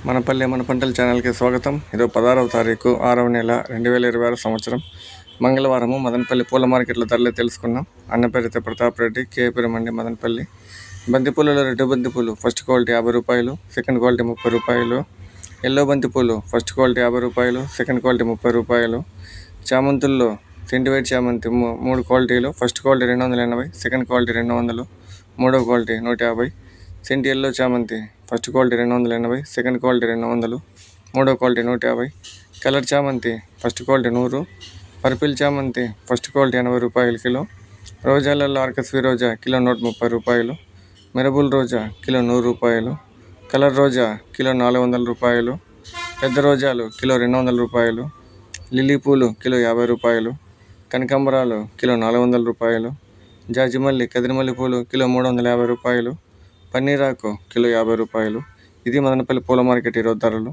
మన పంటల ఛానల్కి స్వాగతం. ఈరోజు 16వ తారీఖు 6వ నెల 2026 సంవత్సరం మంగళవారము. మదనపల్లి పూల మార్కెట్లో ధరలు తెలుసుకున్నాం. అన్న పేరైతే ప్రతాప్ రెడ్డి, కేపురం మండి మదనపల్లి. బంతిపూలలో రెడ్డు బంతిపూలు ఫస్ట్ క్వాలిటీ 50 రూపాయలు, సెకండ్ క్వాలిటీ 30 రూపాయలు. ఎల్లో బంతిపూలు ఫస్ట్ క్వాలిటీ 50 రూపాయలు, సెకండ్ క్వాలిటీ 30 రూపాయలు. చామంతుల్లో సెంటివైట్ చామంతి 3 క్వాలిటీలు, ఫస్ట్ క్వాలిటీ 280, సెకండ్ క్వాలిటీ 200, మూడో క్వాలిటీ 150. సెంటి ఎల్లో చామంతి ఫస్ట్ క్వాలిటీ 280, సెకండ్ క్వాలిటీ 200, మూడో క్వాలిటీ 150. కలర్ చామంతి ఫస్ట్ క్వాలిటీ 100. పర్పిల్ చామంతి ఫస్ట్ క్వాలిటీ 80 రూపాయలు కిలో. రోజాలలో ఆర్కస్వి రోజా కిలో 130 రూపాయలు. మెరబుల్ రోజా కిలో 100 రూపాయలు. కలర్ రోజా కిలో 400 రూపాయలు. పెద్ద రోజాలు కిలో 200 రూపాయలు. లిల్లీ పూలు కిలో 50 రూపాయలు. కనకాంబరాలు కిలో 400 రూపాయలు. జాజిమల్లి కదిరిమల్లి పూలు కిలో 350 రూపాయలు. పన్నీరాకు కిలో 50 రూపాయలు. ఇది మదనపల్లి పూల మార్కెట్ ఈరోజు ధరలు.